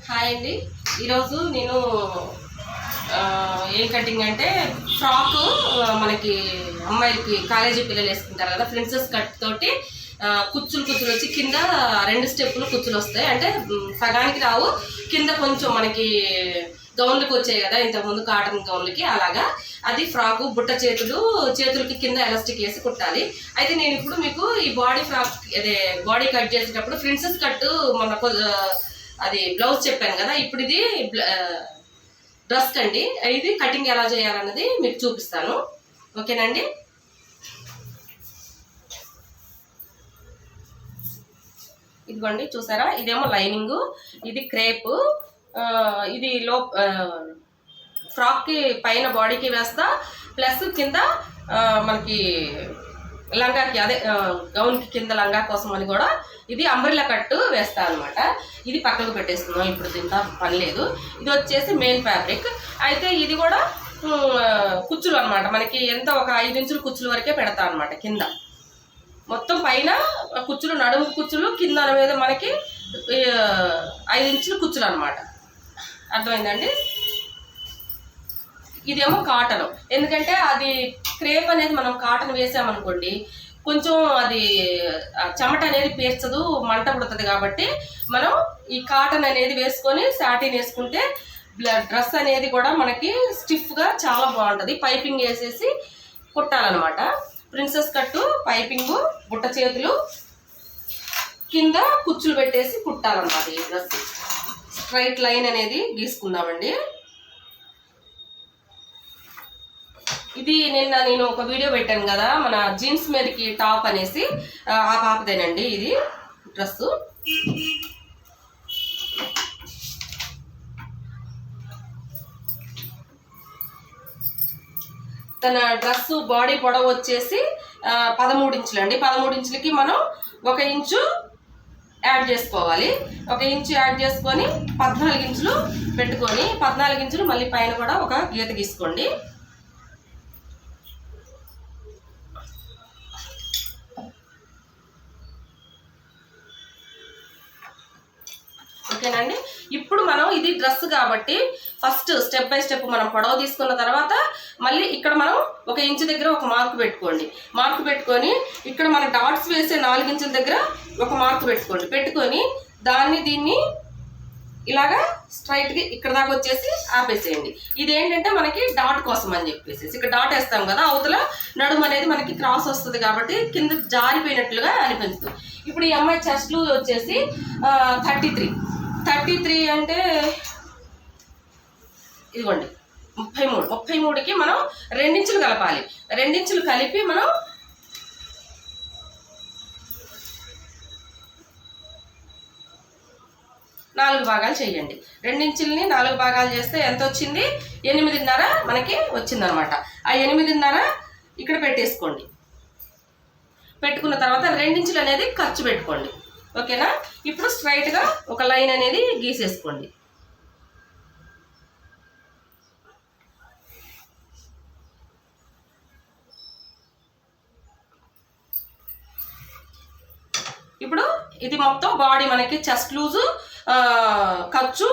Hi అండి. ఈరోజు నేను ఏం కటింగ్ అంటే ఫ్రాక్ మనకి అమ్మాయిలకి కాలేజీ పిల్లలు వేసుకుంటారు కదా, ప్రిన్సెస్ కట్ తోటి కుచ్చులు వచ్చి కింద 2 స్టెప్పులు కుచ్చులు వస్తాయి. అంటే సగానికి రావు, కింద కొంచెం మనకి గౌన్లకి వచ్చాయి కదా ఇంతకుముందు కాటన్ గౌన్లకి, అలాగా అది ఫ్రాకు. బుట్ట చేతులకి కింద ఎలాస్టిక్ వేసి కుట్టాలి. అయితే నేను ఇప్పుడు మీకు ఈ బాడీ ఫ్రాక్ అదే బాడీ కట్ చేసేటప్పుడు ప్రిన్సెస్ కట్ మన అది బ్లౌజ్ చెప్పాను కదా, ఇప్పుడు ఇది డ్రెస్ అండి. ఇది కటింగ్ ఎలా చేయాలన్నది మీకు చూపిస్తాను, ఓకేనండి. ఇదిగోండి చూసారా, ఇదేమో లైనింగ్, ఇది క్రేప్, ఇది ఫ్రాక్కి పైన బాడీకి వేస్తా, ప్లస్ కింద మనకి లంగాకి అదే గౌన్కి కింద లంగా కోసం అని కూడా ఇది అంబ్రెల్లా కట్టు వేస్తా అనమాట. ఇది పక్కకు పెట్టేస్తున్నాం, ఇప్పుడు దీంతో పని లేదు. ఇది వచ్చేసి మెయిన్ ఫ్యాబ్రిక్. అయితే ఇది కూడా కుచ్చులు అనమాట, మనకి ఎంత ఒక 5 ఇంచుల కుచ్చుల వరకే పెడతా అనమాట. కింద మొత్తం పైన కుచ్చులు, నడుము కుచ్చులు, కింద మీద మనకి 5 ఇంచుల కుచ్చులు అనమాట. అర్థమైందండి. ఇదేమో కాటన్, ఎందుకంటే అది క్రేప్ అనేది మనం కాటన్ వేసామనుకోండి కొంచెం అది చెమట అనేది పేర్చదు, మంట పుడుతుంది. కాబట్టి మనం ఈ కాటన్ అనేది వేసుకొని సాటిన్ వేసుకుంటే డ్రెస్ అనేది కూడా మనకి స్టిఫ్గా చాలా బాగుంటుంది. పైపింగ్ వేసేసి కుట్టాలన్నమాట. ప్రిన్సెస్ కట్టు, పైపింగు, బుట్ట చేతులు, కింద కుచ్చులు పెట్టేసి కుట్టాలన్నమాట. ఈ డ్రెస్ స్ట్రైట్ లైన్ అనేది గీసుకుందామండి. ఇది నిన్న నేను ఒక వీడియో పెట్టాను కదా, మన జీన్స్ మీదకి టాప్ అనేసి, ఆ పాపదేనండి ఇది డ్రెస్. తన డ్రెస్ బాడీ పొడవు వచ్చేసి 13 ఇంచులు అండి. 13 ఇంచులకి మనం 1 ఇంచు యాడ్ చేసుకోవాలి. 1 ఇంచు యాడ్ చేసుకొని 14 ఇంచులు పెట్టుకొని 14 ఇంచులు మళ్ళీ పైన కూడా ఒక గీత గీసుకోండి. ఓకేనండి. ఇప్పుడు మనం ఇది డ్రెస్ కాబట్టి ఫస్ట్ స్టెప్ బై స్టెప్ మనం పొడవు తీసుకున్న తర్వాత మళ్ళీ ఇక్కడ మనం 1 ఇంచు దగ్గర ఒక మార్క్ పెట్టుకోండి. మార్క్ పెట్టుకొని ఇక్కడ మన డాట్స్ వేసే 4 ఇంచుల దగ్గర ఒక మార్క్ పెట్టుకొని దీన్ని ఇలాగా స్ట్రైట్గా ఇక్కడ దాకా వచ్చేసి ఆపేసేయండి. ఇదేంటంటే మనకి డాట్ కోసం అని చెప్పేసి ఇక్కడ డాట్ వేస్తాం కదా, అవతల నడుము అనేది మనకి క్రాస్ వస్తుంది కాబట్టి కింద జారిపోయినట్లుగా అనిపిస్తుంది. ఇప్పుడు ఈ అమ్మాయి చెస్ట్లు వచ్చేసి 33 అంటే ఇదిగోండి 33కి మనం 2 ఇంచులు కలపాలి. 2 ఇంచులు కలిపి మనం నాలుగు భాగాలు చేయండి. 2 ఇంచుల్ని 4 భాగాలు చేస్తే ఎంత వచ్చింది? 8.5 మనకి వచ్చిందనమాట. ఆ 8.5 ఇక్కడ పెట్టేసుకోండి. పెట్టుకున్న తర్వాత 2 ఇంచులు అనేది ఖర్చు పెట్టుకోండి, ఓకేనా. ఇప్పుడు స్ట్రైట్గా ఒక లైన్ అనేది గీసేసుకోండి. ఇప్పుడు ఇది మొత్తం బాడీ మనకి చెస్ట్ లూజు, ఖర్చు,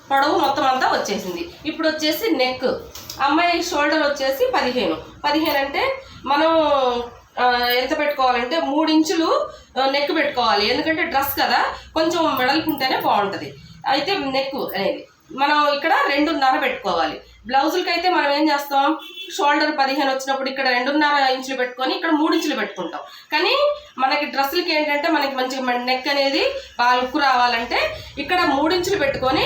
పొడవు మొత్తం అంతా వచ్చేసింది. ఇప్పుడు వచ్చేసి నెక్. అమ్మాయి షోల్డర్ వచ్చేసి 15 అంటే మనం ఎంత పెట్టుకోవాలంటే 3 ఇంచులు నెక్ పెట్టుకోవాలి. ఎందుకంటే డ్రెస్ కదా, కొంచెం వెడల్పుంటేనే బాగుంటుంది. అయితే నెక్ అనేది మనం ఇక్కడ 2.5 పెట్టుకోవాలి. బ్లౌజులకి అయితే మనం ఏం చేస్తాం, షోల్డర్ 15 వచ్చినప్పుడు ఇక్కడ 2.5 ఇంచులు పెట్టుకొని ఇక్కడ 3 ఇంచులు పెట్టుకుంటాం. కానీ మనకి డ్రెస్సులకి ఏంటంటే మనకి మంచిగా నెక్ అనేది బాగా లుక్ రావాలంటే ఇక్కడ 3 ఇంచులు పెట్టుకొని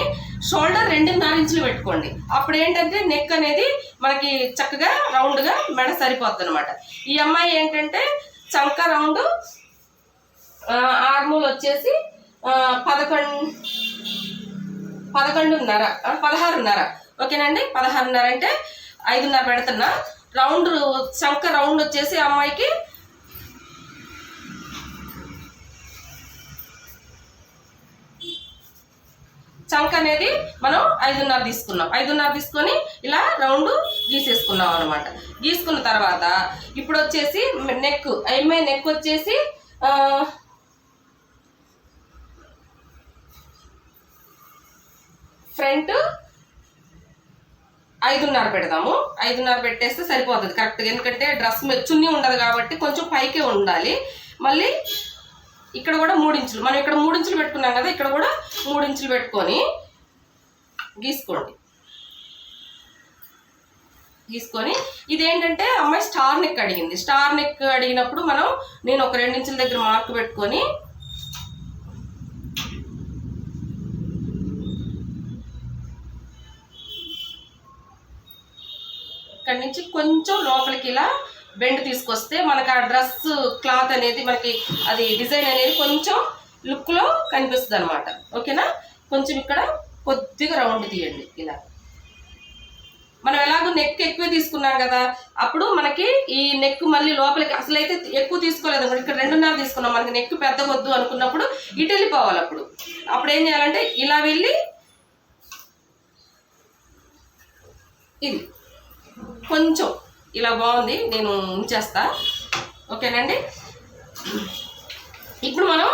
షోల్డర్ 2.5 ఇంచులు పెట్టుకోండి. అప్పుడు ఏంటంటే నెక్ అనేది మనకి చక్కగా రౌండ్గా మెడ సరిపోద్ది అనమాట. ఈ అమ్మాయి ఏంటంటే చంక రౌండ్, ఆర్మూల్ వచ్చేసి 16.5, ఓకేనండి. 16.5 అంటే 5.5 పెడుతున్నా. రౌండ్ చంక రౌండ్ వచ్చేసి అమ్మాయికి చంక అనేది మనం 5.5 తీసుకున్నాం. 5.5 తీసుకొని ఇలా రౌండ్ గీసేసుకున్నాం అనమాట. గీసుకున్న తర్వాత ఇప్పుడు వచ్చేసి నెక్, అమ్మాయి నెక్ వచ్చేసి ఫ్రంట్ 5.5 పెడదాము. 5.5 పెట్టేస్తే సరిపోతుంది కరెక్ట్గా. ఎందుకంటే డ్రెస్ మీద చున్నీ ఉండదు కాబట్టి కొంచెం పైకే ఉండాలి. మళ్ళీ ఇక్కడ కూడా 3 ఇంచులు, మనం ఇక్కడ 3 ఇంచులు పెట్టుకున్నాం కదా, ఇక్కడ కూడా 3 ఇంచులు పెట్టుకొని గీసుకొని ఇదేంటంటే అమ్మాయి స్టార్ నెక్ అడిగింది. స్టార్ నెక్ అడిగినప్పుడు నేను ఒక 2 ఇంచుల దగ్గర మార్క్ పెట్టుకొని ఇక్కడి నుంచి కొంచెం లోపలికి ఇలా బెండ్ తీసుకొస్తే మనకు ఆ డ్రెస్ క్లాత్ అనేది మనకి అది డిజైన్ అనేది కొంచెం లుక్లో కనిపిస్తుంది అనమాట. ఓకేనా? కొంచెం ఇక్కడ కొద్దిగా రౌండ్ తీయండి ఇలా. మనం ఎలాగో నెక్ ఎక్కువ తీసుకున్నాం కదా, అప్పుడు మనకి ఈ నెక్ మళ్ళీ లోపలికి అసలైతే ఎక్కువ తీసుకోలేదు అనుకోండి, ఇక్కడ 2.5 తీసుకున్నాం, మనకి నెక్ పెద్దగొద్దు అనుకున్నప్పుడు ఇటు వెళ్ళిపోవాలి. అప్పుడు ఏం చేయాలంటే ఇలా వెళ్ళి ఇది కొంచెం ఇలా బాగుంది, నేను ఉంచేస్తా. ఓకేనండి? ఇప్పుడు మనం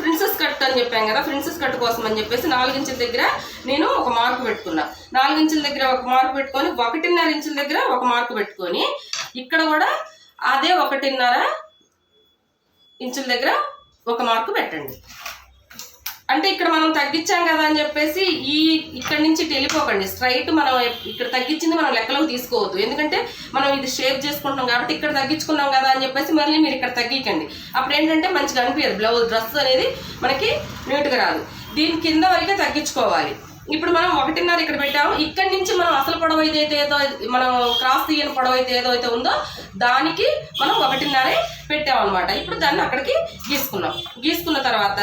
ప్రిన్సెస్ కట్ అని చెప్పాం కదా, ప్రిన్సెస్ కట్ కోసం అని చెప్పేసి 4 ఇంచుల దగ్గర నేను ఒక మార్క్ పెట్టుకున్నా. 4 ఇంచుల దగ్గర ఒక మార్క్ పెట్టుకొని 1.5 ఇంచుల దగ్గర ఒక మార్క్ పెట్టుకొని ఇక్కడ కూడా అదే 1.5 ఇంచుల దగ్గర ఒక మార్క్ పెట్టండి. అంటే ఇక్కడ మనం తగ్గించాం కదా అని చెప్పేసి ఇక్కడ నుంచి వెళ్ళిపోకండి. స్ట్రైట్ మనం ఇక్కడ తగ్గించింది మనం లెక్కలోకి తీసుకోవద్దు. ఎందుకంటే మనం ఇది షేప్ చేసుకుంటాం కాబట్టి ఇక్కడ తగ్గించుకున్నాం కదా అని చెప్పేసి మళ్ళీ మీరు ఇక్కడ తగ్గించండి. అప్పుడు ఏంటంటే మంచిగా అనిపించదు, బ్లౌజ్ డ్రెస్ అనేది మనకి నీట్గా రాదు. దీని కింద వరకే తగ్గించుకోవాలి. ఇప్పుడు మనం 1.5 ఇక్కడ పెట్టాము. ఇక్కడి నుంచి మనం అసలు పొడవు అయితే ఏదో మనం క్రాస్ తీయని పొడవు అయితే ఏదో అయితే ఉందో దానికి మనం 1.5 పెట్టామన్నమాట. ఇప్పుడు దాన్ని అక్కడికి గీసుకున్న తర్వాత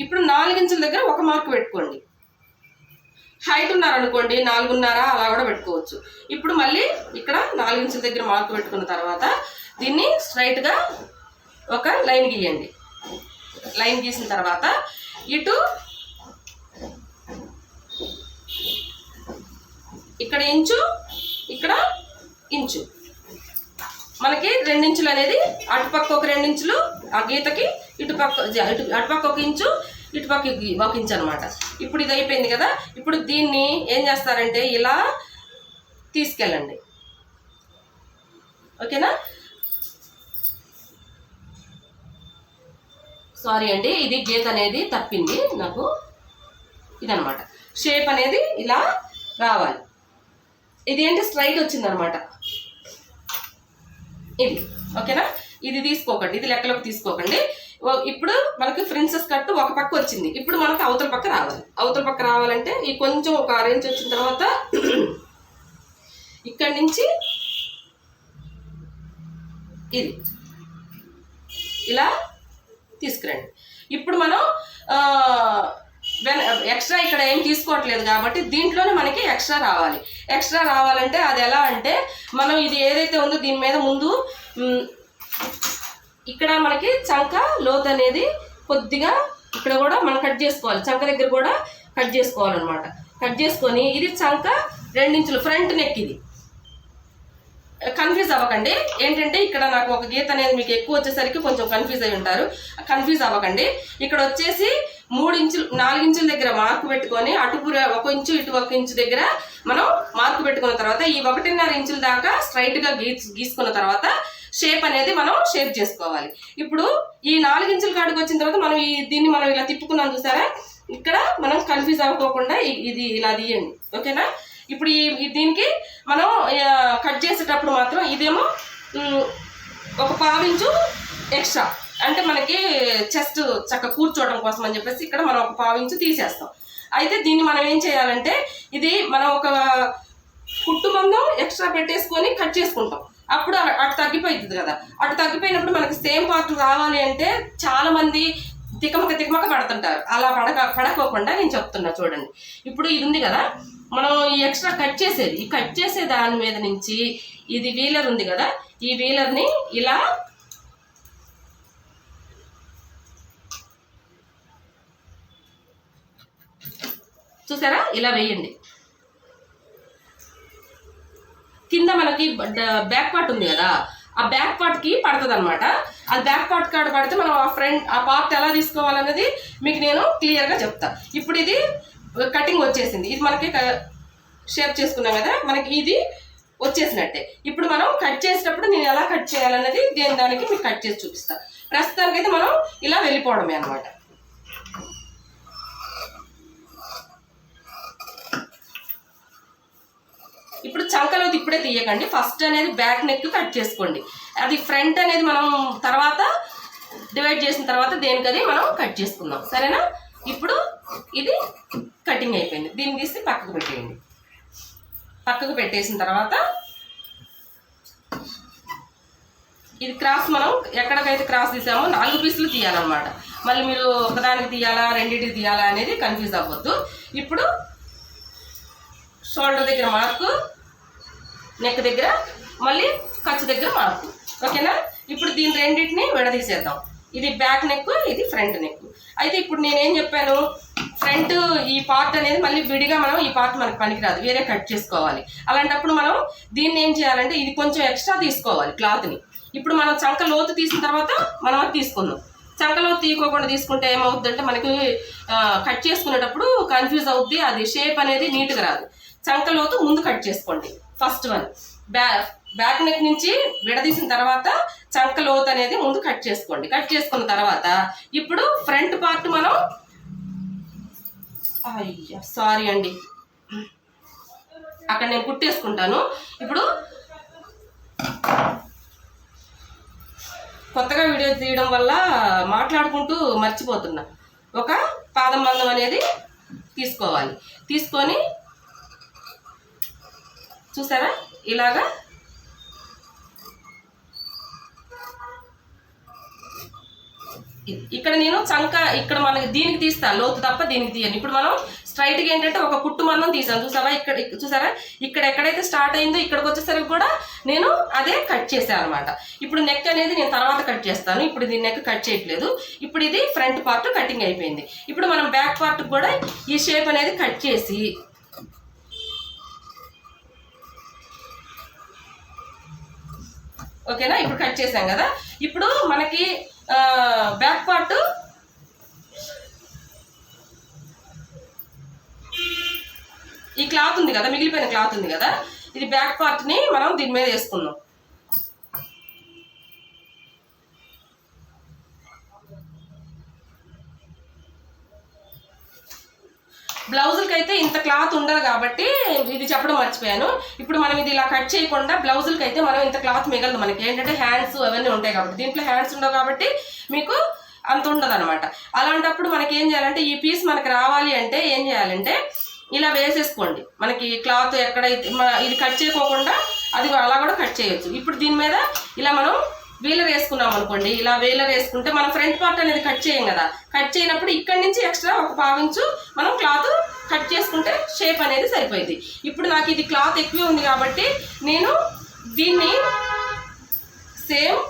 ఇప్పుడు 4 ఇంచుల దగ్గర ఒక మార్క్ పెట్టుకోండి. హైట్ ఉన్నారనుకోండి 4.5 అలా కూడా పెట్టుకోవచ్చు. ఇప్పుడు మళ్ళీ ఇక్కడ 4 ఇంచుల దగ్గర మార్క్ పెట్టుకున్న తర్వాత దీన్ని స్ట్రైట్గా ఒక లైన్ గీయండి. లైన్ గీసిన తర్వాత ఇటు ఇక్కడ ఇంచు, ఇక్కడ ఇంచు, మనకి 2 ఇంచులు అనేది అటుపక్క ఒక 2 ఇంచులు ఆ గీతకి, అటుపక్క 1 ఇంచు, ఇటుపక్క 1 ఇంచు అనమాట. ఇప్పుడు ఇది అయిపోయింది కదా. ఇప్పుడు దీన్ని ఏం చేస్తారంటే ఇలా తీసుకెళ్ళండి. ఓకేనా? సారీ అండి, ఇది గీత అనేది తప్పింది నాకు. ఇదనమాట షేప్ అనేది ఇలా రావాలి. ఇది ఏంటి స్ట్రైట్ వచ్చిందనమాట ఇది. ఓకేనా? ఇది తీసుకోకండి, ఇది లెక్కలోకి తీసుకోకండి. ఇప్పుడు మనకి ప్రిన్సెస్ కట్ ఒక పక్క వచ్చింది. ఇప్పుడు మనకి అవతల పక్క రావాలి. అవతల పక్క రావాలంటే ఈ కొంచెం ఒక 6 ఇంచ్ వచ్చిన తర్వాత ఇక్కడి నుంచి ఇది ఇలా తీసుకురండి. ఇప్పుడు మనం ఎక్స్ట్రా ఇక్కడ ఏం తీసుకోవట్లేదు కాబట్టి దీంట్లోనే మనకి ఎక్స్ట్రా రావాలి. ఎక్స్ట్రా రావాలంటే అది ఎలా అంటే మనం ఇది ఏదైతే ఉందో దీని మీద ముందు ఇక్కడ మనకి చంక లోతు అనేది కొద్దిగా ఇక్కడ కూడా మనం కట్ చేసుకోవాలి. చంక దగ్గర కూడా కట్ చేసుకోవాలన్నమాట. కట్ చేసుకొని ఇది చంక 2 ఇంచులు ఫ్రంట్ నెక్. ఇది కన్ఫ్యూజ్ అవ్వకండి. ఏంటంటే ఇక్కడ నాకు ఒక గీత అనేది మీకు ఎక్కువ వచ్చేసరికి కొంచెం కన్ఫ్యూజ్ అయి ఉంటారు. కన్ఫ్యూజ్ అవ్వకండి. ఇక్కడ వచ్చేసి 3 ఇంచులు 4 ఇంచుల దగ్గర మార్కు పెట్టుకొని అటు 1 ఇంచు ఇటు 1 ఇంచు దగ్గర మనం మార్కు పెట్టుకున్న తర్వాత ఈ 1.5 ఇంచుల దాకా స్ట్రైట్గా గీసుకున్న తర్వాత షేప్ అనేది మనం షేప్ చేసుకోవాలి. ఇప్పుడు ఈ 4 ఇంచుల కాడికి వచ్చిన తర్వాత మనం దీన్ని మనం ఇలా తిప్పుకున్నాం చూసారా, ఇక్కడ మనం కన్ఫ్యూజ్ అవ్వకోకుండా ఇది ఇలా తీయండి. ఓకేనా? ఇప్పుడు దీనికి మనం కట్ చేసేటప్పుడు మాత్రం ఇదేమో ఒక 1/2 ఇంచు ఎక్స్ట్రా, అంటే మనకి చెస్ట్ చక్కగా కూర్చోవడం కోసం అని చెప్పేసి ఇక్కడ మనం ఒక 1/2 ఇంచు తీసేస్తాం. అయితే దీన్ని మనం ఏం చేయాలంటే ఇది మనం ఒక కుట్టు మందం ఎక్స్ట్రా పెట్టేసుకొని కట్ చేసుకుంటాం. అప్పుడు అటు తగ్గిపోతుంది కదా. అటు తగ్గిపోయినప్పుడు మనకి సేమ్ పార్ట్ రావాలి అంటే చాలా మంది తికమక పడుతుంటారు. అలా పడకోకుండా నేను చెప్తున్నా చూడండి. ఇప్పుడు ఇది ఉంది కదా, మనం ఈ ఎక్స్ట్రా కట్ చేసేది, ఈ కట్ చేసే దాని మీద నుంచి ఇది వీలర్ ఉంది కదా, ఈ వీలర్ని ఇలా చూసారా ఇలా వేయండి. కింద మనకి బ్యాక్ పార్ట్ ఉంది కదా, ఆ బ్యాక్ పార్ట్కి పడుతుంది అనమాట. అది బ్యాక్ పార్ట్ కాడ పడితే మనం ఆ పార్ట్ ఎలా తీసుకోవాలన్నది మీకు నేను క్లియర్గా చెప్తా. ఇప్పుడు ఇది కటింగ్ వచ్చేసింది, ఇది మనకి షేప్ చేసుకున్నాం కదా, మనకి ఇది వచ్చేసినట్టే. ఇప్పుడు మనం కట్ చేసేటప్పుడు నేను ఎలా కట్ చేయాలన్నది దానికి మీకు కట్ చేసి చూపిస్తా. ప్రస్తుతానికైతే మనం ఇలా వెళ్ళిపోవడమే అనమాట. ఇప్పుడు చంకలోది ఇప్పుడే తీయకండి, ఫస్ట్ అనేది బ్యాక్ నెక్ కట్ చేసుకోండి. అది ఫ్రంట్ అనేది మనం తర్వాత డివైడ్ చేసిన తర్వాత దేనికది మనం కట్ చేసుకుందాం, సరేనా? ఇప్పుడు ఇది కటింగ్ అయిపోయింది, దీన్ని తీసి పక్కకు పెట్టేయండి. పక్కకు పెట్టేసిన తర్వాత ఇది క్రాస్ మనం ఎక్కడికైతే క్రాస్ తీసామో 4 పీసులు తీయాలన్నమాట. మళ్ళీ మీరు ఒకదానికి తీయాలా రెండింటికి తీయాలా అనేది కన్ఫ్యూజ్ అవ్వద్దు. ఇప్పుడు షోల్డర్ దగ్గర మార్కు, నెక్ దగ్గర, మళ్ళీ ఖర్చు దగ్గర మార్కు, ఓకేనా? ఇప్పుడు దీని రెండింటిని విడదీసేద్దాం. ఇది బ్యాక్ నెక్, ఇది ఫ్రంట్ నెక్. అయితే ఇప్పుడు నేనేం చెప్పాను, ఫ్రంట్ ఈ పార్ట్ అనేది మళ్ళీ విడిగా మనం ఈ పార్ట్ మనకు పనికిరాదు, వేరే కట్ చేసుకోవాలి. అలాంటప్పుడు మనం దీన్ని ఏం చేయాలంటే ఇది కొంచెం ఎక్స్ట్రా తీసుకోవాలి క్లాత్ని. ఇప్పుడు మనం చంక లోతు తీసిన తర్వాత మనం అది తీసుకుందాం. చంక లోతు తీయకోకుండా తీసుకుంటే ఏమవుతుందంటే మనకి కట్ చేసుకునేటప్పుడు కన్ఫ్యూజ్ అవుద్ది, అది షేప్ అనేది నీట్గా రాదు. చంక లోతు ముందు కట్ చేసుకోండి, ఫస్ట్ వన్. బ్యాక్ నెక్ నుంచి విడదీసిన తర్వాత చంక లోతు అనేది ముందు కట్ చేసుకోండి. కట్ చేసుకున్న తర్వాత ఇప్పుడు ఫ్రంట్ పార్ట్ మనం సారీ అండి, అక్కడ నేను కుట్టేసుకుంటాను. ఇప్పుడు కొత్తగా వీడియో తీయడం వల్ల మాట్లాడుకుంటూ మర్చిపోతున్నా. ఒక పాదం మందం అనేది తీసుకోవాలి. తీసుకొని చూసారా ఇలాగా ఇక్కడ నేను చంక ఇక్కడ మనకి దీనికి తీస్తాను లోతు తప్ప దీనికి తీయను. ఇప్పుడు మనం స్ట్రైట్గా ఏంటంటే ఒక కుట్టు మందం తీసాను, చూసావా? ఇక్కడ చూసారా, ఇక్కడ ఎక్కడైతే స్టార్ట్ అయిందో ఇక్కడికి వచ్చేసరికి కూడా నేను అదే కట్ చేశాను అనమాట. ఇప్పుడు నెక్ అనేది నేను తర్వాత కట్ చేస్తాను, ఇప్పుడు ఇది నెక్ కట్ చేయట్లేదు. ఇప్పుడు ఇది ఫ్రంట్ పార్ట్ కటింగ్ అయిపోయింది. ఇప్పుడు మనం బ్యాక్ పార్ట్ కూడా ఈ షేప్ అనేది కట్ చేసి ఓకేనా, ఇప్పుడు కట్ చేసాం కదా. ఇప్పుడు మనకి బ్యాక్ పార్ట్ ఈ క్లాత్ ఉంది కదా, మిగిలిపోయిన క్లాత్ ఉంది కదా, ఇది బ్యాక్ పార్ట్ని మనం దీని మీద వేసుకుందాం. బ్లౌజులకి అయితే ఇంత క్లాత్ ఉండదు కాబట్టి ఇది చెప్పడం మర్చిపోయాను. ఇప్పుడు మనం ఇది ఇలా కట్ చేయకుండా బ్లౌజులకి అయితే మనం ఇంత క్లాత్ మిగలదు. మనకి ఏంటంటే హ్యాండ్స్ అవన్నీ ఉంటాయి కాబట్టి, దీంట్లో హ్యాండ్స్ ఉండవు కాబట్టి మీకు అంత ఉండదు అనమాట. అలాంటప్పుడు మనకి ఏం చేయాలంటే ఈ పీస్ మనకి రావాలి అంటే ఏం చేయాలంటే ఇలా వేసేసుకోండి. మనకి క్లాత్ ఎక్కడైతే ఇది కట్ చేయకోకుండా అది అలా కూడా కట్ చేయొచ్చు. ఇప్పుడు దీని మీద ఇలా మనం వీలర్ వేసుకున్నాం అనుకోండి, ఇలా వీలర్ వేసుకుంటే మనం ఫ్రంట్ పార్ట్ అనేది కట్ చేయం కదా, కట్ చేయనప్పుడు ఇక్కడి నుంచి ఎక్స్ట్రా ఒక పావించు మనం క్లాత్ కట్ చేసుకుంటే షేప్ అనేది సరిపోయింది. ఇప్పుడు నాకు ఇది క్లాత్ ఎక్కువ ఉంది కాబట్టి నేను దీన్ని సేమ్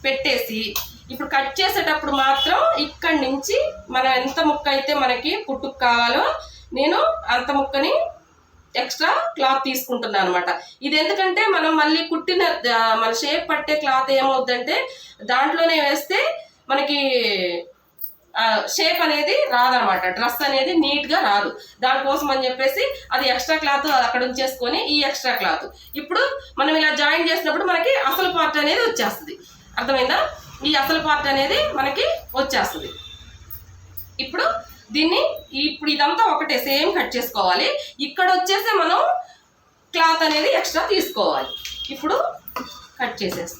పెట్టేసి ఇప్పుడు కట్ చేసేటప్పుడు మాత్రం ఇక్కడి నుంచి మనం ఎంత ముక్క అయితే మనకి పుట్టుకు కావాలో నేను అంత ముక్కని ఎక్స్ట్రా క్లాత్ తీసుకుంటున్నాను అనమాట. ఇది ఎందుకంటే మనం మళ్ళీ కుట్టిన మన షేప్ పట్టే క్లాత్ ఏమవుద్దంటే దాంట్లోనే వేస్తే మనకి షేప్ అనేది రాదనమాట, డ్రెస్ అనేది నీట్గా రాదు. దానికోసం అని చెప్పేసి అది ఎక్స్ట్రా క్లాత్ అక్కడ ఉంచేసుకొని ఈ ఎక్స్ట్రా క్లాత్ ఇప్పుడు మనం ఇలా జాయిన్ చేసినప్పుడు మనకి అసలు పార్ట్ అనేది వచ్చేస్తుంది. అర్థమైందా? ఈ అసలు పార్ట్ అనేది మనకి వచ్చేస్తుంది. ఇప్పుడు దీన్ని ఇప్పుడు ఇదంతా ఒకటే సేమ్ కట్ చేసుకోవాలి. ఇక్కడ వచ్చేసి మనం క్లాత్ అనేది ఎక్స్ట్రా తీసుకోవాలి. ఇప్పుడు కట్ చేసేస్తాం.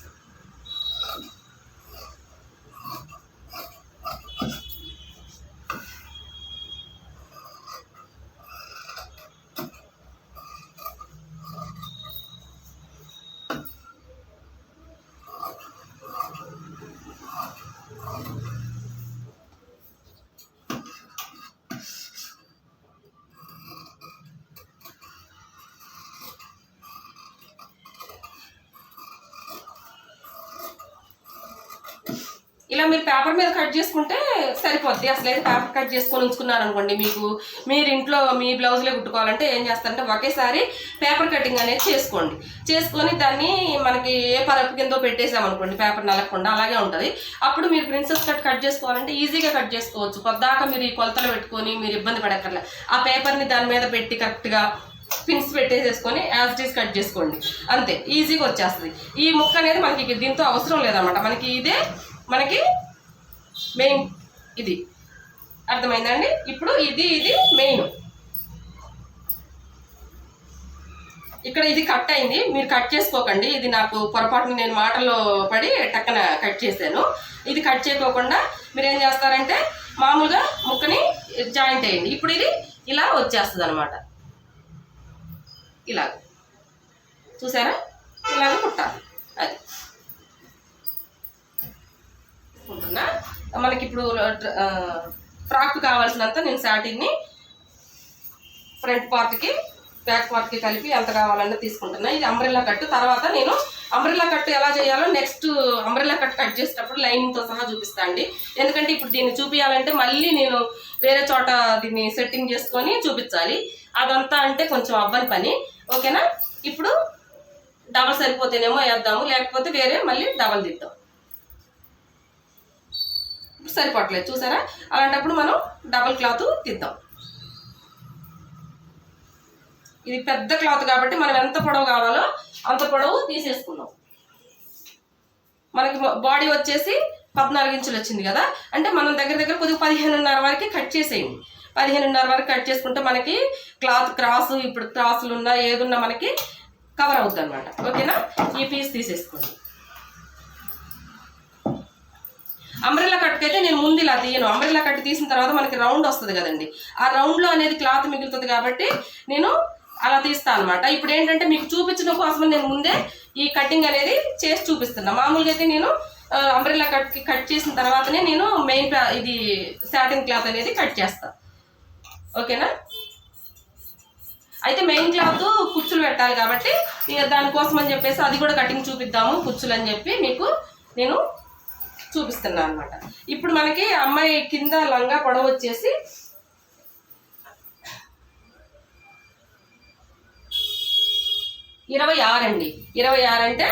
ఇలా మీరు పేపర్ మీద కట్ చేసుకుంటే సరిపోద్ది. అసలు అయితే పేపర్ కట్ చేసుకొని ఉంచుకున్నారు అనుకోండి, మీరు ఇంట్లో మీ బ్లౌజ్లే కుట్టుకోవాలంటే ఏం చేస్తారంటే ఒకేసారి పేపర్ కటింగ్ అనేది చేసుకొని దాన్ని మనకి ఏ పరపు కిందో పెట్టేసామనుకోండి పేపర్ నలగకుండా అలాగే ఉంటుంది. అప్పుడు మీరు ప్రిన్సెస్ కట్ చేసుకోవాలంటే ఈజీగా కట్ చేసుకోవచ్చు. పొద్దాక మీరు ఈ కొలతలు పెట్టుకొని మీరు ఇబ్బంది పడక్కర్లే. ఆ పేపర్ని దాని మీద పెట్టి కరెక్ట్గా పిన్స్ పెట్టేసేసుకొని యాజ్ ఇట్ ఈస్ కట్ చేసుకోండి, అంతే ఈజీగా వచ్చేస్తుంది. ఈ ముక్క అనేది మనకి దీంతో అవసరం లేదన్నమాట. మనకి మెయిన్ ఇది అర్థమైందండి. ఇప్పుడు ఇది మెయిన్. ఇక్కడ ఇది కట్ అయింది, మీరు కట్ చేసుకోకండి. ఇది నాకు పొరపాటున నేను మాటలో పడి టక్కన కట్ చేశాను. ఇది కట్ చేయకోకుండా మీరు ఏం చేస్తారంటే మామూలుగా ముక్కని జాయింట్ అయ్యండి. ఇప్పుడు ఇది ఇలా వచ్చేస్తుంది అనమాట. ఇలాగ చూసారా, ఇలాగ కుట్టాలి. అది ఉంటున్నా. మనకి ఇప్పుడు ఫ్రాక్ కావాల్సినంత నేను సాటిన్ని ఫ్రంట్ పార్ట్కి బ్యాక్ పార్ట్కి కలిపి ఎంత కావాలన్నా తీసుకుంటున్నా. ఇది అంబ్రెల్లా కట్టు. తర్వాత నేను అంబ్రెల్లా కట్టు ఎలా చేయాలో నెక్స్ట్ అంబ్రెల్లా కట్ చేసేటప్పుడు లైనింగ్తో సహా చూపిస్తా అండి. ఎందుకంటే ఇప్పుడు దీన్ని చూపించాలంటే మళ్ళీ నేను వేరే చోట దీన్ని సెట్టింగ్ చేసుకొని చూపించాలి. అదంతా అంటే కొంచెం అవ్వని పని. ఓకేనా. ఇప్పుడు డబల్ సరిపోతేనేమో వేద్దాము, లేకపోతే వేరే మళ్ళీ డబల్ తీద్దాం. సరిపోవట్లేదు చూసారా, అలాంటప్పుడు మనం డబల్ క్లాత్ తీద్దాం. ఇది పెద్ద క్లాత్ కాబట్టి మనం ఎంత పొడవు కావాలో అంత పొడవు తీసేసుకున్నాం. మనకి బాడీ వచ్చేసి 14 ఇంచులు వచ్చింది కదా, అంటే మనం దగ్గర కొద్దిగా 15.5 వరకు కట్ చేసేయండి. 15.5 వరకు కట్ చేసుకుంటే మనకి క్లాత్ క్రాసు, ఇప్పుడు క్రాసులు ఉన్నా ఏదున్నా మనకి కవర్ అవుతుంది అనమాట. ఓకేనా. ఈ పీస్ తీసేసుకోండి. అంబ్రెల్లా కట్కి అయితే నేను ముందు ఇలా తీయను. అంబ్రెల్లా కట్ తీసిన తర్వాత మనకి రౌండ్ వస్తుంది కదండి, ఆ రౌండ్లో అనేది క్లాత్ మిగులుతుంది కాబట్టి నేను అలా తీస్తాను అనమాట. ఇప్పుడు ఏంటంటే మీకు చూపించడం కోసం నేను ముందే ఈ కటింగ్ అనేది చేసి చూపిస్తున్నా. మామూలుగా అయితే నేను అంబ్రెల్లా కట్ చేసిన తర్వాతనే నేను మెయిన్ ఇది సాటిన్ క్లాత్ అనేది కట్ చేస్తాను. ఓకేనా. అయితే మెయిన్ క్లాత్ కుచ్చులు పెట్టాలి కాబట్టి దానికోసం అని చెప్పేసి అది కూడా కటింగ్ చూపిద్దాము కుచ్చులు అని చెప్పి మీకు నేను చూపిస్తున్నాను అనమాట. ఇప్పుడు మనకి అమ్మాయి కింద లంగా పొడవు వచ్చేసి 26 అండి. 26 అంటే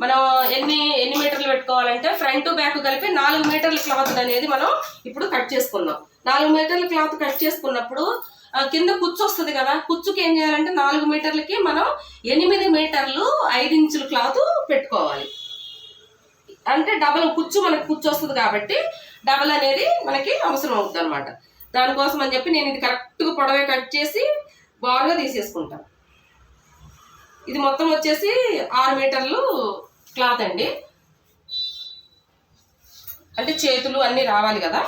మనం ఎన్ని మీటర్లు పెట్టుకోవాలంటే ఫ్రంట్ బ్యాక్ కలిపి 4 మీటర్ల క్లాత్ అనేది మనం ఇప్పుడు కట్ చేసుకుందాం. 4 మీటర్ల క్లాత్ కట్ చేసుకున్నప్పుడు కింద కుచ్చు వస్తుంది కదా, కుచ్చుకి ఏం చేయాలంటే 4 మీటర్లకి మనం 8 మీటర్లు 5 ఇంచుల క్లాత్ పెట్టుకోవాలి. అంటే డబల్ మనకి కుచ్చు వస్తుంది కాబట్టి డబల్ అనేది మనకి అవసరం అవుతుంది అనమాట. దానికోసం అని చెప్పి నేను ఇది కరెక్ట్గా పొడవే కట్ చేసి బాగా తీసేసుకుంటాను. ఇది మొత్తం వచ్చేసి 6 మీటర్లు క్లాత్ అండి. అంటే చేతులు అన్నీ రావాలి కదా,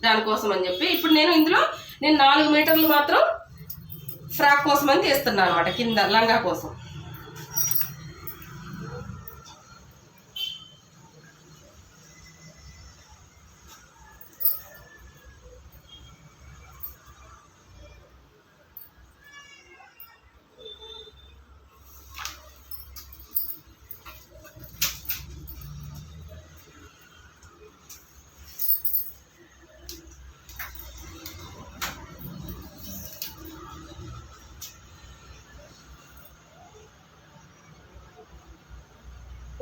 దానికోసం అని చెప్పి ఇప్పుడు ఇందులో 4 మీటర్లు మాత్రం ఫ్రాక్ కోసం అని తీస్తున్నాను అనమాట, కింద లంగా కోసం.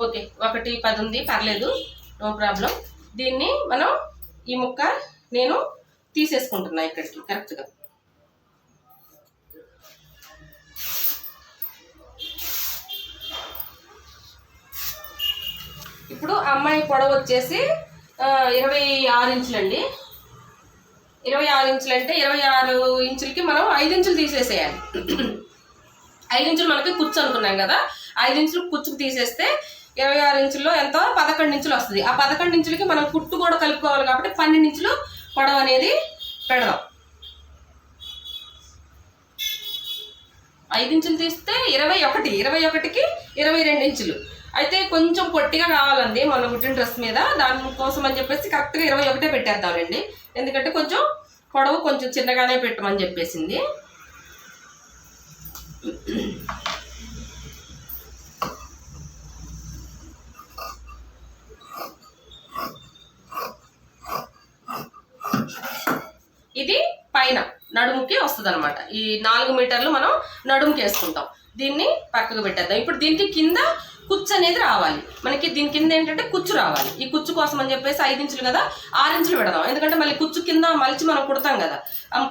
ఓకే, 1:10 ఉంది, పర్లేదు, నో ప్రాబ్లం. దీన్ని మనం ఈ ముక్క నేను తీసేసుకుంటున్నా ఇక్కడికి కరెక్ట్గా. ఇప్పుడు అమ్మాయి పొడవు వచ్చేసి 26 ఇంచులండి. 26 ఇంచులు అంటే 26 ఇంచులకి మనం 5 ఇంచులు తీసేసేయాలి. 5 ఇంచులు మనకి కుచ్చు అనుకున్నాం కదా, 5 ఇంచులు కుచ్చుకు తీసేస్తే 26 ఇంచుల్లో ఎంతో 11 ఇంచులు వస్తుంది. ఆ 11 ఇంచులకి మనం కుట్టు కూడా కలుపుకోవాలి కాబట్టి 12 ఇంచులు పొడవు అనేది పెడదాం. 5 ఇంచులు తీస్తే 21కి 22 ఇంచులు అయితే కొంచెం పొట్టిగా కావాలండి మన కుట్టిన డ్రెస్ మీద. దానికోసం అని చెప్పేసి కరెక్ట్గా 21 పెట్టేద్దామండి, ఎందుకంటే కొంచెం పొడవు కొంచెం చిన్నగానే పెట్టమని చెప్పేసింది. ఇది పైన నడుముకి వస్తుంది అనమాట. ఈ 4 మీటర్లు మనం నడుముకి వేసుకుంటాం. దీన్ని పక్కకు పెట్టేద్దాం. ఇప్పుడు దీనికి కింద కుచ్చు అనేది రావాలి మనకి. దీని కింద ఏంటంటే కుచ్చు రావాలి. ఈ కుచ్చు కోసం అని చెప్పేసి 5 ఇంచులు కదా 6 ఇంచులు పెడదాం. ఎందుకంటే మళ్ళీ కుచ్చు కింద మలిచి మనం కుడతాం కదా,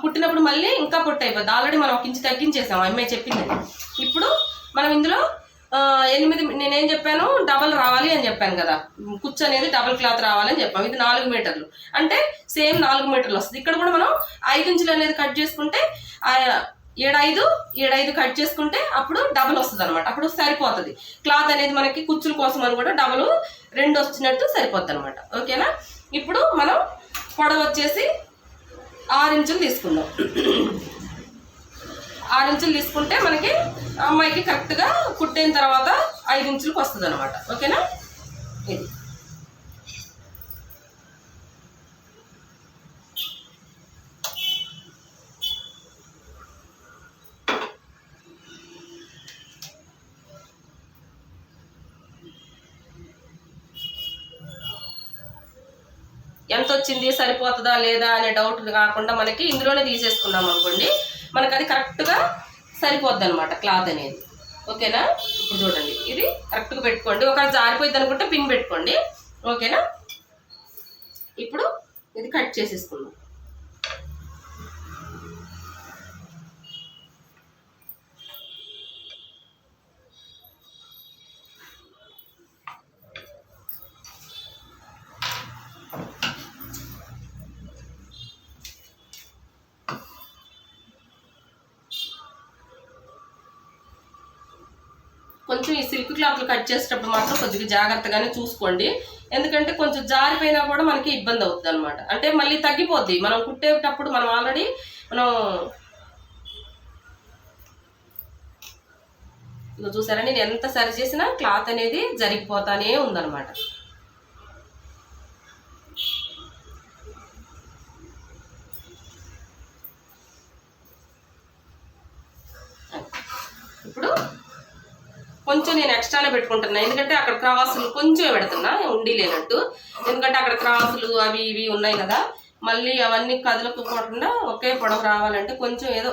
కుట్టినప్పుడు మళ్ళీ ఇంకా పొట్టు అయిపోద్ది. ఆల్రెడీ మనం 1 ఇంచు తగ్గించేసాం, అమ్మాయి చెప్పిందని. ఇప్పుడు మనం ఇందులో 8, నేనేం చెప్పాను, డబల్ రావాలి అని చెప్పాను కదా, కుచ్చు అనేది డబల్ క్లాత్ రావాలని చెప్పాము. ఇది 4 మీటర్లు అంటే సేమ్ 4 మీటర్లు వస్తుంది. ఇక్కడ కూడా మనం 5 ఇంచులు అనేది కట్ చేసుకుంటే 7, 5 కట్ చేసుకుంటే అప్పుడు డబల్ వస్తుంది అనమాట. అప్పుడు సరిపోతుంది. క్లాత్ అనేది మనకి కుచ్చుల కోసం అని కూడా డబల్ 2 వచ్చినట్టు సరిపోద్ది అనమాట. ఓకేనా. ఇప్పుడు మనం పొడవు వచ్చేసి 6 ఇంచులు తీసుకుందాం. 6 ఇంచులు తీసుకుంటే మనకి అమ్మాయికి కరెక్ట్గా కుట్టిన తర్వాత 5 ఇంచులకు వస్తుంది అనమాట. ఓకేనా. ఇది ఎంత వచ్చింది, సరిపోతుందా లేదా అనే డౌట్ కాకుండా మనకి ఇందులోనే తీసేసుకున్నాం అనుకోండి, మనకు అది కరెక్ట్గా సరిపోద్ది అనమాట క్లాత్ అనేది. ఓకేనా. ఇప్పుడు చూడండి, ఇది కరెక్ట్గా పెట్టుకోండి. ఒకవేళ జారిపోయింది అనుకుంటే పిన్ పెట్టుకోండి. ఓకేనా. ఇప్పుడు ఇది కట్ చేసేసుకుందాం. కొంచెం ఈ సిల్క్ క్లాత్లు కట్ చేసేటప్పుడు మాత్రం కొద్దిగా జాగ్రత్తగానే చూసుకోండి. ఎందుకంటే కొంచెం జారిపోయినా కూడా మనకి ఇబ్బంది అవుతుంది అనమాట. అంటే మళ్ళీ తగ్గిపోద్ది. మనం కుట్టేటప్పుడు మనం ఆల్రెడీ ఇక చూసారా, నేను ఎంత సరి చేసినా క్లాత్ అనేది జరిగిపోతానే ఉందన్నమాట. ఇప్పుడు కొంచెం నేను ఎక్స్ట్రానే పెట్టుకుంటున్నా, ఎందుకంటే అక్కడ క్రాసులు కొంచెం పెడుతున్నా ఉండి లేనట్టు. ఎందుకంటే అక్కడ క్రాసులు అవి ఇవి ఉన్నాయి కదా, మళ్ళీ అవన్నీ కదలకపోకుండా ఒకే పొడవు రావాలంటే కొంచెం ఏదో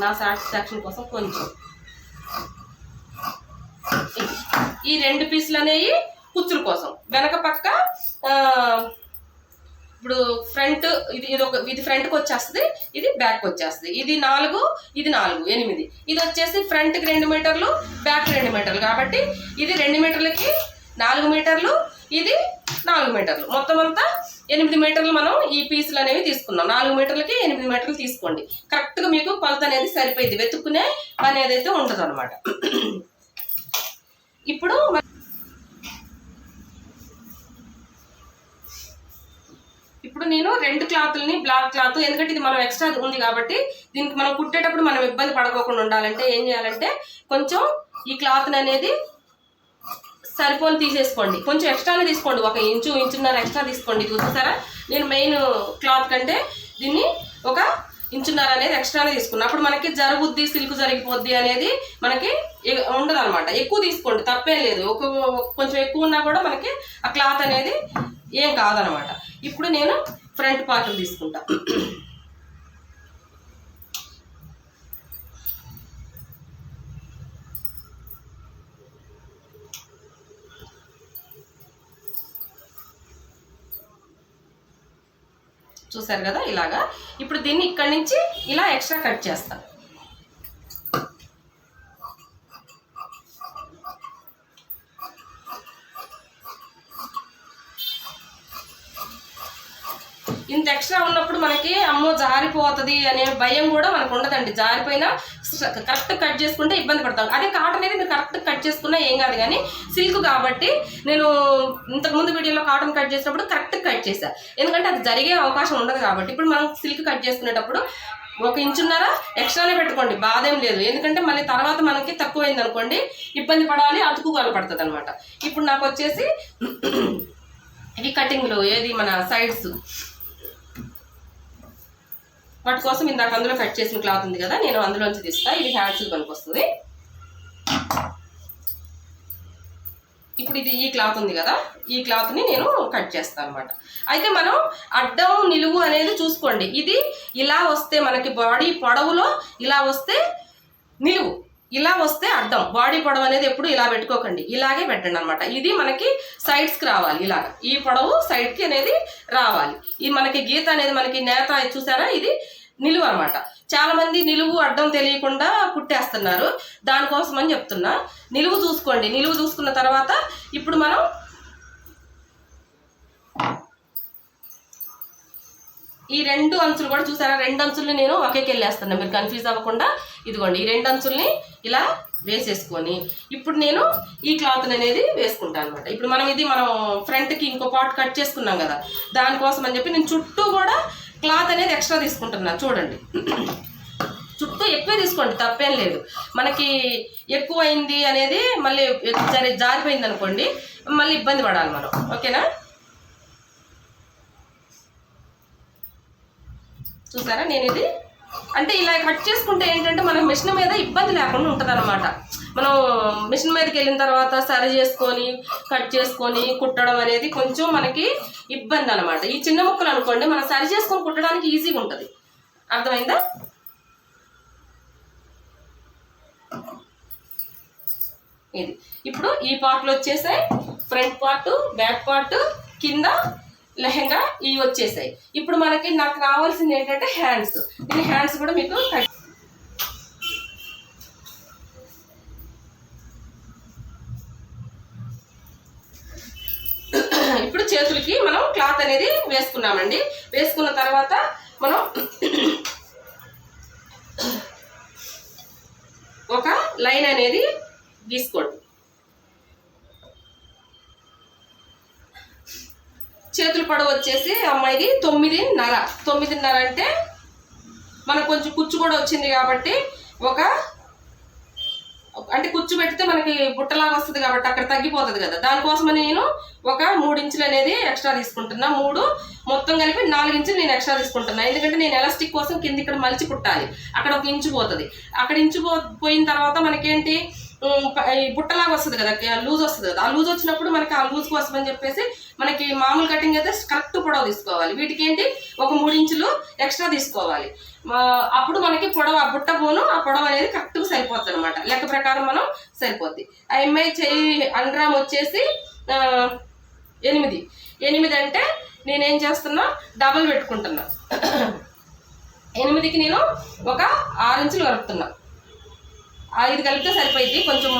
నా సాటిస్ఫాక్షన్ కోసం కొంచెం ఈ 2 పీసులు అనేవి కుచ్చుల కోసం. వెనక పక్క ఇప్పుడు ఫ్రంట్ ఇది ఫ్రంట్కి వచ్చేస్తుంది, ఇది బ్యాక్ వచ్చేస్తుంది. ఇది 4, ఇది 4, 8. ఇది వచ్చేసి ఫ్రంట్కి 2 మీటర్లు, బ్యాక్ 2 మీటర్లు. కాబట్టి ఇది 2 మీటర్లకి 4 మీటర్లు, ఇది 4 మీటర్లు. మొత్తం అంతా 8 మీటర్లు మనం ఈ పీసులు అనేవి తీసుకున్నాం. 4 మీటర్లకి 8 మీటర్లు తీసుకోండి. కరెక్ట్గా మీకు కొలత అనేది సరిపోయింది. వెతుక్కునే పని ఏదైతే ఉండదు అనమాట. ఇప్పుడు నేను 2 క్లాతుల్ని బ్లాక్ క్లాత్, ఎందుకంటే ఇది మనం ఎక్స్ట్రా ఉంది కాబట్టి దీనికి మనం కుట్టేటప్పుడు మనం ఇబ్బంది పడకోకుండా ఉండాలంటే ఏం చేయాలంటే కొంచెం ఈ క్లాత్ అనేది సరిపోని తీసేసుకోండి. కొంచెం ఎక్స్ట్రానే తీసుకోండి, 1 ఇంచు, 1.5 ఇంచు ఎక్స్ట్రా తీసుకోండి. చూసారా, నేను మెయిన్ క్లాత్ కంటే దీన్ని 1.5 ఇంచు అనేది ఎక్స్ట్రానే తీసుకున్నాను. అప్పుడు మనకి జరుగుద్ది, సిల్క్ జరిగిపోద్ది అనేది మనకి ఉండదు అనమాట. ఎక్కువ తీసుకోండి, తప్పేం లేదు. కొంచెం ఎక్కువ ఉన్నా కూడా మనకి ఆ క్లాత్ అనేది ఏం కాదనమాట. ఇప్పుడు నేను ఫ్రంట్ పార్ట్ తీసుకుంటా. చూసారు కదా ఇలాగా. ఇప్పుడు దీన్ని ఇక్కడి నుంచి ఇలా ఎక్స్ట్రా కట్ చేస్తా. ఇంత ఎక్స్ట్రా ఉన్నప్పుడు మనకి అమ్మో జారిపోతుంది అనే భయం కూడా మనకు ఉండదండి. జారిపోయినా కరెక్ట్ కట్ చేసుకుంటే ఇబ్బంది పడతాం. అదే కాటన్ అనేది మీరు కరెక్ట్ కట్ చేసుకున్నా ఏం కాదు. కానీ సిల్క్ కాబట్టి నేను ఇంతకుముందు వీడియోలో కాటన్ కట్ చేసినప్పుడు కరెక్ట్ కట్ చేశా, ఎందుకంటే అది జరిగే అవకాశం ఉండదు కాబట్టి. ఇప్పుడు మనం సిల్క్ కట్ చేసుకునేటప్పుడు 1.5 ఇంచు ఎక్స్ట్రానే పెట్టుకోండి, బాధేం లేదు. ఎందుకంటే మళ్ళీ తర్వాత మనకి తక్కువైంది అనుకోండి ఇబ్బంది పడాలి, అతుకు కనపడుతుంది అనమాట. ఇప్పుడు నాకు వచ్చేసి ఇవి కటింగ్లో ఏది మన సైడ్స్ వాటి కోసం ఇందాక అందులో కట్ చేసిన క్లాత్ ఉంది కదా, నేను అందులోంచి తీస్తా. ఇది హ్యాండ్స్ పనికి వస్తుంది. ఇప్పుడు ఇది ఈ క్లాత్ ఉంది కదా, ఈ క్లాత్ని నేను కట్ చేస్తాను అనమాట. అయితే మనం అడ్డం నిలువు అనేది చూసుకోండి. ఇది ఇలా వస్తే మనకి బాడీ పొడవులో ఇలా వస్తే నిలువు, ఇలా వస్తే అడ్డం. బాడీ పొడవు అనేది ఎప్పుడు ఇలా పెట్టుకోకండి, ఇలాగే పెట్టండి అనమాట. ఇది మనకి సైడ్స్కి రావాలి, ఇలాగ ఈ పొడవు సైడ్కి అనేది రావాలి. ఈ మనకి గీత అనేది మనకి నేత చూసారా, ఇది నిలువు అనమాట. చాలా మంది నిలువు అడ్డం తెలియకుండా కుట్టేస్తున్నారు, దానికోసం అని చెప్తున్నా. నిలువు చూసుకోండి. నిలువు చూసుకున్న తర్వాత ఇప్పుడు మనం ఈ 2 అంచులు కూడా చూసారా, 2 అంచుల్ని నేను ఒకేకి వెళ్ళేస్తున్నా, మీరు కన్ఫ్యూజ్ అవ్వకుండా. ఇదిగోండి ఈ 2 అంచుల్ని ఇలా వేసేసుకొని ఇప్పుడు నేను ఈ క్లాత్ అనేది వేసుకుంటాను అనమాట. ఇప్పుడు మనం ఫ్రంట్కి ఇంకో పార్ట్ కట్ చేసుకున్నాం కదా, దానికోసం అని చెప్పి నేను చుట్టూ కూడా క్లాత్ అనేది ఎక్స్ట్రా తీసుకుంటున్నాను. చూడండి, చుట్టూ ఎక్కువే తీసుకోండి, తప్పేం లేదు. మనకి ఎక్కువైంది అనేది మళ్ళీ జారిపోయింది అనుకోండి, మళ్ళీ ఇబ్బంది పడాలి మనం. ఓకేనా, చూసారా నేను ఇది అంటే ఇలా కట్ చేసుకుంటే ఏంటంటే మనం మిషన్ మీద ఇబ్బంది లేకుండా ఉంటుంది అనమాట. మనం మిషన్ మీదకి వెళ్ళిన తర్వాత సరి చేసుకొని కట్ చేసుకొని కుట్టడం అనేది కొంచెం మనకి ఇబ్బంది అనమాట. ఈ చిన్న ముక్కలు అనుకోండి మనం సరి చేసుకొని కుట్టడానికి ఈజీగా ఉంటుంది. అర్థమైందా? ఇది ఇప్పుడు ఈ పార్ట్లు వచ్చేసాయి, ఫ్రంట్ పార్ట్, బ్యాక్ పార్ట్, కింద లెహంగా ఇవి వచ్చేసాయి. ఇప్పుడు మనకి నాకు కావాల్సింది ఏంటంటే హ్యాండ్స్. నేను హ్యాండ్స్ కూడా మీకు ఇప్పుడు చేతులకి మనం క్లాత్ అనేది వేసుకున్నామండి. వేసుకున్న తర్వాత మనం ఒక లైన్ అనేది గీసుకోండి. చేతుల పొడవు వచ్చేసి అమ్మాయిది 9.5 అంటే మనకు కొంచెం కుచ్చు కూడా వచ్చింది కాబట్టి అంటే కుచ్చు పెడితే మనకి బుట్టలాగా వస్తుంది కాబట్టి అక్కడ తగ్గిపోతుంది కదా, దానికోసమని నేను ఒక 3 ఇంచులు అనేది ఎక్స్ట్రా తీసుకుంటున్నా. 3 మొత్తం కలిపి 4 ఇంచులు నేను ఎక్స్ట్రా తీసుకుంటున్నా. ఎందుకంటే నేను ఎలాస్టిక్ కోసం కింద ఇక్కడ మలిచి కుట్టాలి, అక్కడ 1 ఇంచు పోతుంది. అక్కడ ఇంచు పోయిన తర్వాత మనకేంటి బుట్టలాగా వస్తుంది కదా, లూజ్ వస్తుంది కదా. ఆ లూజ్ వచ్చినప్పుడు మనకి ఆ లూజ్ కోసం అని చెప్పేసి మనకి మామూలు కటింగ్ అయితే కరెక్ట్ పొడవు తీసుకోవాలి. వీటికి ఏంటి ఒక 3 ఇంచులు ఎక్స్ట్రా తీసుకోవాలి. అప్పుడు మనకి పొడవు, ఆ బుట్ట పోను ఆ పొడవు అనేది కరెక్ట్గా సరిపోతుంది అనమాట. లెక్క ప్రకారం మనం సరిపోద్ది. ఆ అమ్మాయి చెయ్యి అండ్రామ్ వచ్చేసి 8 అంటే నేనేం చేస్తున్నా, డబల్ పెట్టుకుంటున్నా. 8కి నేను ఒక 6 ఇంచులు కలుపుతున్నా. 5 కలిపితే సరిపోయింది. కొంచెం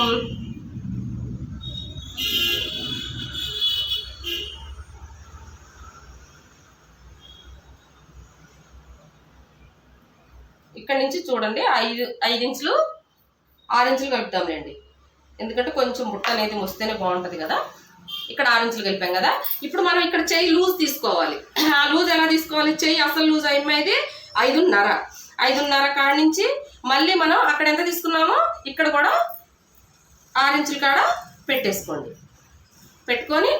ఇక్కడ నుంచి చూడండి 5 ఇంచులు 6 ఇంచులు కలుపుతాంలేండి. ఎందుకంటే కొంచెం బుట్ట అనేది వస్తేనే బాగుంటుంది కదా. ఇక్కడ 6 ఇంచులు కలిపాం కదా. ఇప్పుడు మనం ఇక్కడ చెయ్యి లూజ్ తీసుకోవాలి. ఆ లూజ్ ఎలా తీసుకోవాలి, చెయ్యి అసలు లూజ్ అయింది 5.5 కాడ నుంచి మళ్ళీ మనం అక్కడ ఎంత తీసుకున్నామో ఇక్కడ కూడా 6 ఇంచుల కాడ పెట్టేసుకోండి. పెట్టుకొని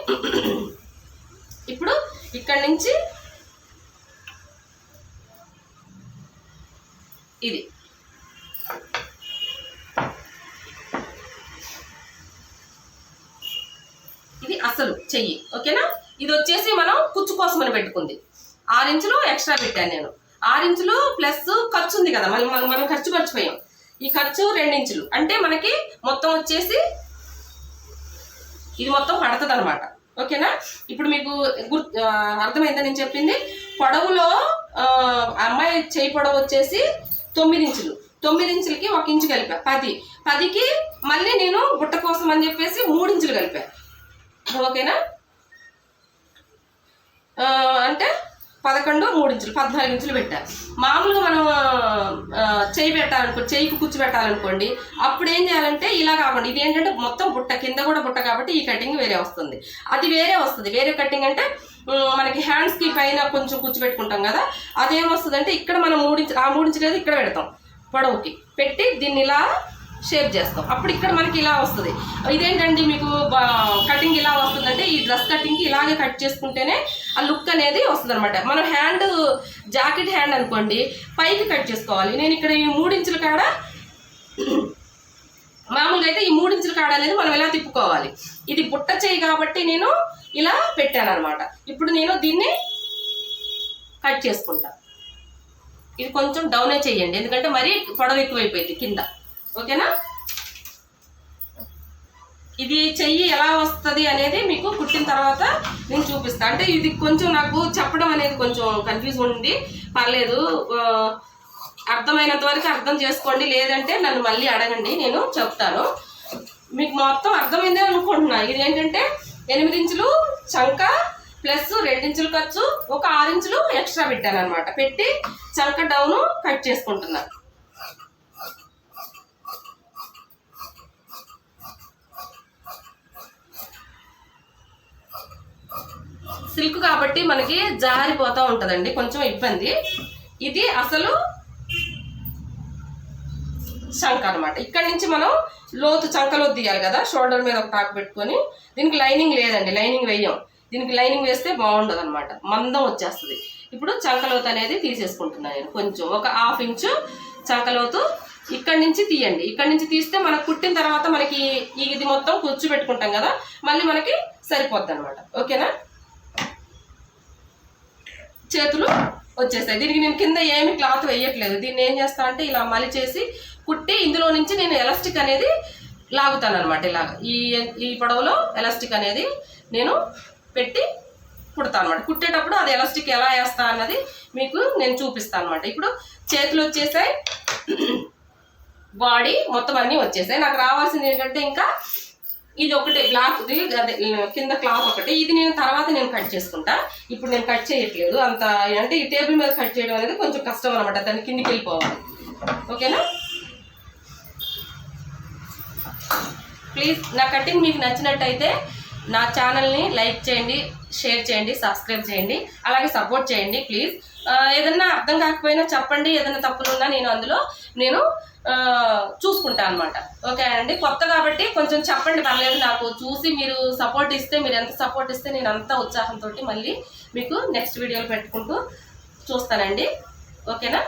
ఇప్పుడు ఇక్కడ నుంచి ఇది అసలు చెయ్యి. ఓకేనా, ఇది వచ్చేసి మనం కుచ్చు కోసం అని పెట్టుకుంది. 6 ఇంచులు ఎక్స్ట్రా పెట్టాను నేను. 6 ఇంచులు ప్లస్ ఖర్చు ఉంది కదా, మనం ఖర్చు మర్చిపోయాం. ఈ ఖర్చు 2 ఇంచులు అంటే మనకి మొత్తం వచ్చేసి ఇది మొత్తం పడుతుంది అనమాట. ఓకేనా, ఇప్పుడు మీకు అర్థమైందా నేను చెప్పింది? పొడవులో అమ్మాయి చేయి పొడవు వచ్చేసి 9 ఇంచులు. 9 ఇంచులకి 1 ఇంచు కలిపా, 10కి మళ్ళీ నేను బుట్ట కోసం అని చెప్పేసి 3 ఇంచులు కలిపా. ఓకేనా, అంటే 11, 3 ఇంచులు 14 ఇంచులు పెట్టా. మామూలుగా మనం చేయి పెట్టాలనుకో, చేయికి కుచ్చు పెట్టాలనుకోండి, అప్పుడు ఏం చేయాలంటే ఇలా కాకుండా ఇది ఏంటంటే మొత్తం బుట్ట, కింద కూడా బుట్ట కాబట్టి ఈ కటింగ్ వేరే వస్తుంది. అది వేరే వస్తుంది. వేరే కటింగ్ అంటే మనకి హ్యాండ్స్కి పైన కొంచెం కుచ్చు పెట్టుకుంటాం కదా, అదేమొస్తుంది అంటే ఇక్కడ మనం 3 ఇంచులు, ఆ 3 ఇంచులు ఇక్కడ పెడతాం పొడవుకి పెట్టి దీన్ని ఇలా షేప్ చేస్తాం. అప్పుడు ఇక్కడ మనకి ఇలా వస్తుంది. ఇదేంటండి మీకు కటింగ్ ఇలా వస్తుందంటే ఈ డ్రెస్ కటింగ్కి ఇలాగే కట్ చేసుకుంటేనే ఆ లుక్ అనేది వస్తుంది అనమాట. మనం హ్యాండ్ జాకెట్ హ్యాండ్ అనుకోండి పైకి కట్ చేసుకోవాలి. నేను ఇక్కడ ఈ 3 ఇంచుల కాడ మామూలుగా అయితే ఈ 3 ఇంచుల కాడ అనేది మనం ఇలా తిప్పుకోవాలి. ఇది బుట్ట చేయి కాబట్టి నేను ఇలా పెట్టాను అనమాట. ఇప్పుడు నేను దీన్ని కట్ చేసుకుంటా. ఇది కొంచెం డౌనే చేయండి, ఎందుకంటే మరీ పొడవు ఎక్కువైపోయింది కింద. ఓకేనా? ఇది చెయ్యి ఎలా వస్తుంది అనేది మీకు కుట్టిన తర్వాత నేను చూపిస్తాను. అంటే ఇది కొంచెం నాకు చెప్పడం అనేది కొంచెం కన్ఫ్యూజ్ ఉంది, పర్లేదు, అర్థమైనంత వరకు అర్థం చేసుకోండి, లేదంటే నన్ను మళ్ళీ అడగండి, నేను చెప్తాను. మీకు మొత్తం అర్థమైందే అనుకుంటున్నా. ఇది ఏంటంటే 8 ఇంచులు చంక ప్లస్ 2 ఇంచులు ఖర్చు, ఒక 6 ఇంచులు ఎక్స్ట్రా పెట్టాను అనమాట. పెట్టి చంక డౌను కట్ చేసుకుంటున్నా. సిల్క్ కాబట్టి మనకి జారిపోతూ ఉంటుందండి, కొంచెం ఇబ్బంది. ఇది అసలు చంక అనమాట. ఇక్కడి నుంచి మనం లోతు చంకలో తీయాలి కదా, షోల్డర్ మీద ఒక టాక్ పెట్టుకొని. దీనికి లైనింగ్ లేదండి, లైనింగ్ వేయం. దీనికి లైనింగ్ వేస్తే బాగుండదు అనమాట, మందం వచ్చేస్తుంది. ఇప్పుడు చంకలోతు అనేది తీసేసుకుంటున్నాను నేను. కొంచెం ఒక 1/2 ఇంచు చంకలోతు ఇక్కడి నుంచి తీయండి. ఇక్కడి నుంచి తీస్తే మనకు కుట్టిన తర్వాత మనకి ఇది మొత్తం కూర్చు పెట్టుకుంటాం కదా, మళ్ళీ మనకి సరిపోద్ది అనమాట. ఓకేనా? చేతులు వచ్చేస్తాయి. దీనికి నేను కింద ఏమి క్లాత్ వేయట్లేదు. దీన్ని ఏం చేస్తా అంటే ఇలా మలి చేసి కుట్టి ఇందులో నుంచి నేను ఎలాస్టిక్ అనేది లాగుతాను అనమాట. ఇలాగ ఈ పొడవులో ఎలాస్టిక్ అనేది నేను పెట్టి కుడతాను అనమాట. కుట్టేటప్పుడు అది ఎలాస్టిక్ ఎలా వేస్తా అన్నది మీకు నేను చూపిస్తాను అనమాట. ఇప్పుడు చేతులు వచ్చేసాయి, బాడీ మొత్తం అన్నీ వచ్చేసాయి. నాకు రావాల్సింది ఏంటంటే ఇంకా ఇది ఒకటి బ్లాక్, కింద క్లాత్ ఒకటి, ఇది నేను తర్వాత నేను కట్ చేసుకుంటా. ఇప్పుడు నేను కట్ చేయట్లేదు అంత, అంటే ఈ టేబుల్ మీద కట్ చేయడం అనేది కొంచెం కష్టం అనమాట, దాన్ని కిందికి వెళ్ళిపోవాలి. ఓకేనా? ప్లీజ్ నా కటింగ్ మీకు నచ్చినట్టయితే నా ఛానల్ని లైక్ చేయండి, షేర్ చేయండి, సబ్స్క్రైబ్ చేయండి, అలాగే సపోర్ట్ చేయండి ప్లీజ్. ఏదన్నా అర్థం కాకపోయినా చెప్పండి, ఏదైనా తప్పులున్నా నేను అందులో చూసుకుంటాను అనమాట. ఓకే అండి? కొత్త కాబట్టి కొంచెం చెప్పండి, పర్లేదు. నాకు చూసి మీరు సపోర్ట్ ఇస్తే, మీరు ఎంత సపోర్ట్ ఇస్తే నేను అంత ఉత్సాహంతో మళ్ళీ మీకు నెక్స్ట్ వీడియోలు పెట్టుకుంటూ చూస్తానండి. ఓకేనా?